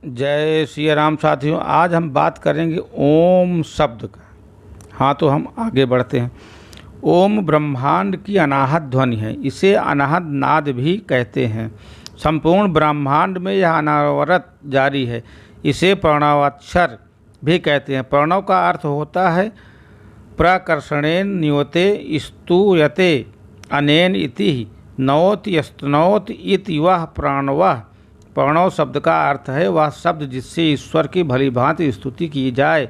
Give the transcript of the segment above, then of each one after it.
जय श्री राम साथियों। आज हम बात करेंगे ओम शब्द का। हाँ, तो हम आगे बढ़ते हैं। ओम ब्रह्मांड की अनाहत ध्वनि है। इसे अनाहत नाद भी कहते हैं। संपूर्ण ब्रह्मांड में यह अनवरत जारी है। इसे प्रणवाक्षर भी कहते हैं। प्रणव का अर्थ होता है प्रकर्षणेन नियते स्तूयते अनेन इति नौत यस्तनौत इति वह प्रणवः। प्रणव शब्द का अर्थ है वह शब्द जिससे ईश्वर की भली भांति स्तुति की जाए,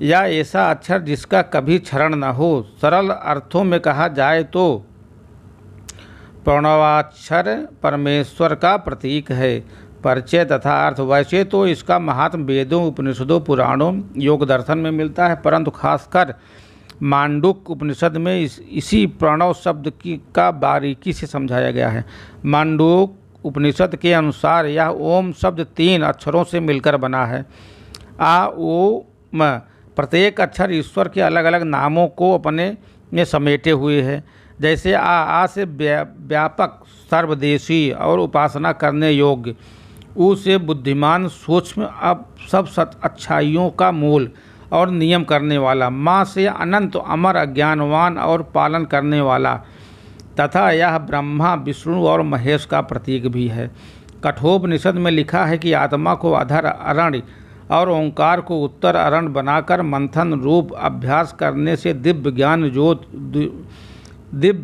या ऐसा अक्षर जिसका कभी क्षरण न हो। सरल अर्थों में कहा जाए तो प्रणवाक्षर परमेश्वर का प्रतीक है। परिचय तथा अर्थ। वैसे तो इसका महात्म वेदों, उपनिषदों, पुराणों, योग दर्शन में मिलता है, परंतु खासकर मांडूक्य उपनिषद में इसी प्रणव शब्द का बारीकी से समझाया गया है। मांडूक्य उपनिषद के अनुसार यह ओम शब्द 3 अक्षरों से मिलकर बना है। आ ओ म। प्रत्येक अक्षर ईश्वर के अलग अलग नामों को अपने में समेटे हुए है। जैसे आ से व्यापक, सर्वदेशी और उपासना करने योग्य। ऊ से बुद्धिमान, सूक्ष्म, अब सब अच्छाइयों का मूल और नियम करने वाला। माँ से अनंत, अमर, अज्ञानवान और पालन करने वाला। तथा यह ब्रह्मा, विष्णु और महेश का प्रतीक भी है। कठोपनिषद में लिखा है कि आत्मा को अधर अरण्य और ओंकार को उत्तर अरण्य बनाकर मंथन रूप अभ्यास करने से दिव्य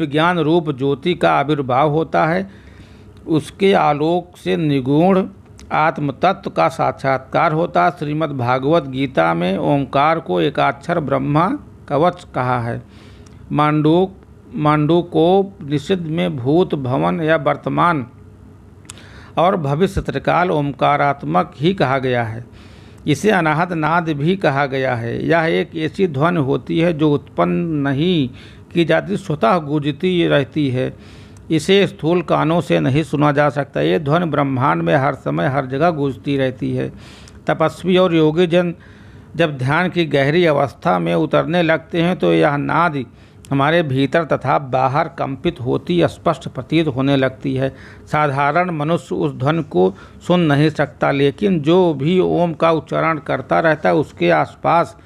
ज्ञान रूप ज्योति का आविर्भाव होता है। उसके आलोक से निगूढ़ आत्म तत्व का साक्षात्कार होता है। श्रीमद् भागवत गीता में ओंकार को एकाक्षर ब्रह्मा कवच कहा है। मांडूकोपनिषद में भूत, भवन या वर्तमान और भविष्य त्रिकाल ओंकारात्मक ही कहा गया है। इसे अनाहत नाद भी कहा गया है। यह एक ऐसी ध्वनि होती है जो उत्पन्न नहीं की जाती, स्वतः गूंजती रहती है। इसे स्थूल कानों से नहीं सुना जा सकता। ये ध्वनि ब्रह्मांड में हर समय हर जगह गूंजती रहती है। तपस्वी और योगी जन जब ध्यान की गहरी अवस्था में उतरने लगते हैं तो यह नाद हमारे भीतर तथा बाहर कंपित होती स्पष्ट प्रतीत होने लगती है। साधारण मनुष्य उस ध्वनि को सुन नहीं सकता, लेकिन जो भी ओम का उच्चारण करता रहता है उसके आसपास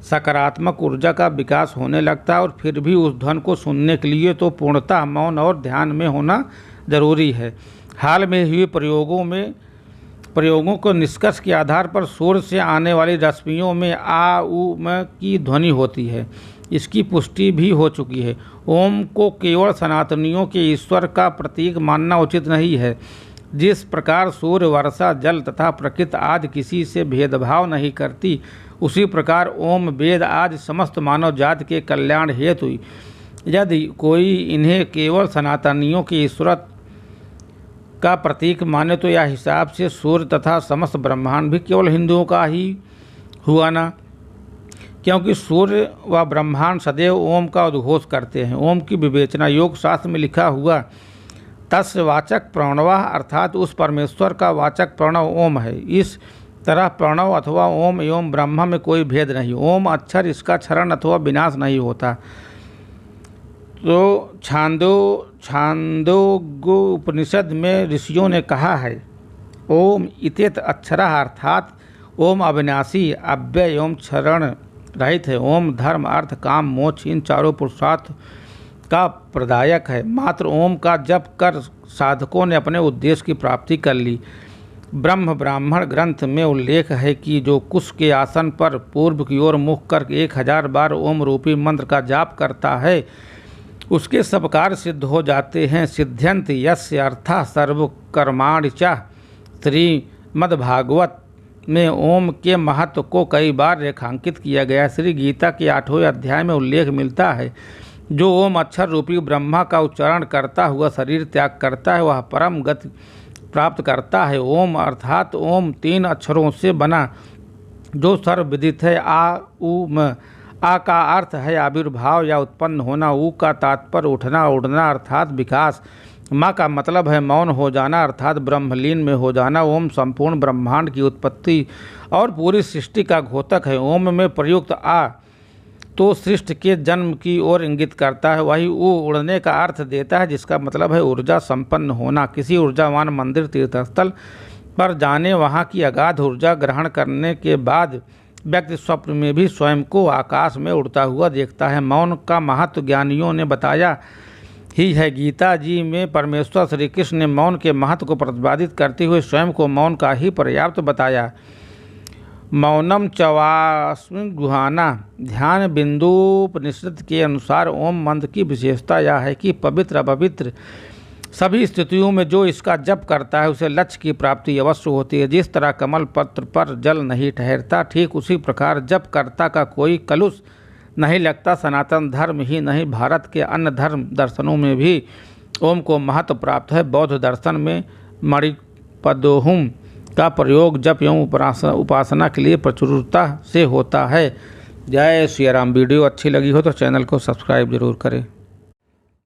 सकारात्मक ऊर्जा का विकास होने लगता है। और फिर भी उस ध्वनि को सुनने के लिए तो पूर्णतः मौन और ध्यान में होना जरूरी है। हाल में हुए प्रयोगों को निष्कर्ष के आधार पर सूर्य से आने वाली रश्मियों में आ उ म की ध्वनि होती है। इसकी पुष्टि भी हो चुकी है। ओम को केवल सनातनियों के ईश्वर का प्रतीक मानना उचित नहीं है। जिस प्रकार सूर्य, वर्षा, जल तथा प्रकृति आदि किसी से भेदभाव नहीं करती, उसी प्रकार ओम, वेद आदि समस्त मानव जाति के कल्याण हेतु यदि कोई इन्हें केवल सनातनियों के ईश्वर का प्रतीक माने तो यह हिसाब से सूर्य तथा समस्त ब्रह्मांड भी केवल हिंदुओं का ही हुआ ना, क्योंकि सूर्य व ब्रह्मांड सदैव ओम का उद्घोष करते हैं। ओम की विवेचना योग शास्त्र में लिखा हुआ तस्य वाचक प्रणवः, अर्थात उस परमेश्वर का वाचक प्रणव ओम है। इस तरह प्रणव अथवा ओम एवं ब्रह्म में कोई भेद नहीं। ओम अक्षर, इसका क्षरण अथवा विनाश नहीं होता। तो छांदोग्य उपनिषद में ऋषियों ने कहा है ओम इत्येत अक्षरः, अर्थात ओम अविनाशी, अव्यय एवं क्षरण रहित है। ओम धर्म, अर्थ, काम, मोक्ष इन चारों पुरुषार्थ का प्रदायक है। मात्र ओम का जप कर साधकों ने अपने उद्देश्य की प्राप्ति कर ली। ब्राह्मण ग्रंथ में उल्लेख है कि जो कुश के आसन पर पूर्व की ओर मुख कर 1000 बार ओम रूपी मंत्र का जाप करता है उसके सब कार्य सिद्ध हो जाते हैं। सिद्ध्यंत यस्य अर्थः सर्वकर्माणि च। श्रीमद्भागवत में ओम के महत्व को कई बार रेखांकित किया गया। श्री गीता के 8वें अध्याय में उल्लेख मिलता है जो ओम अक्षर रूपी ब्रह्मा का उच्चारण करता हुआ शरीर त्याग करता है वह परम गति प्राप्त करता है। ओम अर्थात ओम 3 अक्षरों से बना जो सर्वविदित है। आ उ म। आ का अर्थ है आविर्भाव या उत्पन्न होना। ऊ का तात्पर्य उठना, उड़ना अर्थात विकास। माँ का मतलब है मौन हो जाना अर्थात ब्रह्मलीन में हो जाना। ओम संपूर्ण ब्रह्मांड की उत्पत्ति और पूरी सृष्टि का घोतक है। ओम में प्रयुक्त आ तो सृष्टि के जन्म की ओर इंगित करता है। वही ऊ उड़ने का अर्थ देता है जिसका मतलब है ऊर्जा संपन्न होना। किसी ऊर्जावान मंदिर, तीर्थस्थल, पर जाने वहाँ की अगाध ऊर्जा ग्रहण करने के बाद व्यक्ति स्वप्न में भी स्वयं को आकाश में उड़ता हुआ देखता है। मौन का महत्व ज्ञानियों ने बताया ही है। गीता जी में परमेश्वर श्री कृष्ण ने मौन के महत्व को प्रतिपादित करते हुए स्वयं को मौन का ही पर्याप्त बताया। मौनम चवास्मिन् गुहाना। ध्यान बिंदु उपनिषद के अनुसार ओम मंत्र की विशेषता यह है कि पवित्र अपवित्र सभी स्थितियों में जो इसका जप करता है उसे लक्ष्य की प्राप्ति अवश्य होती है। जिस तरह कमल पत्र पर जल नहीं ठहरता, ठीक उसी प्रकार जपकर्ता का कोई कलुष नहीं लगता। सनातन धर्म ही नहीं, भारत के अन्य धर्म दर्शनों में भी ओम को महत्व प्राप्त है। बौद्ध दर्शन में मणिपद्मोहम का प्रयोग जप एवं उपासना के लिए प्रचुरता से होता है। जय श्री राम। वीडियो अच्छी लगी हो तो चैनल को सब्सक्राइब जरूर करें।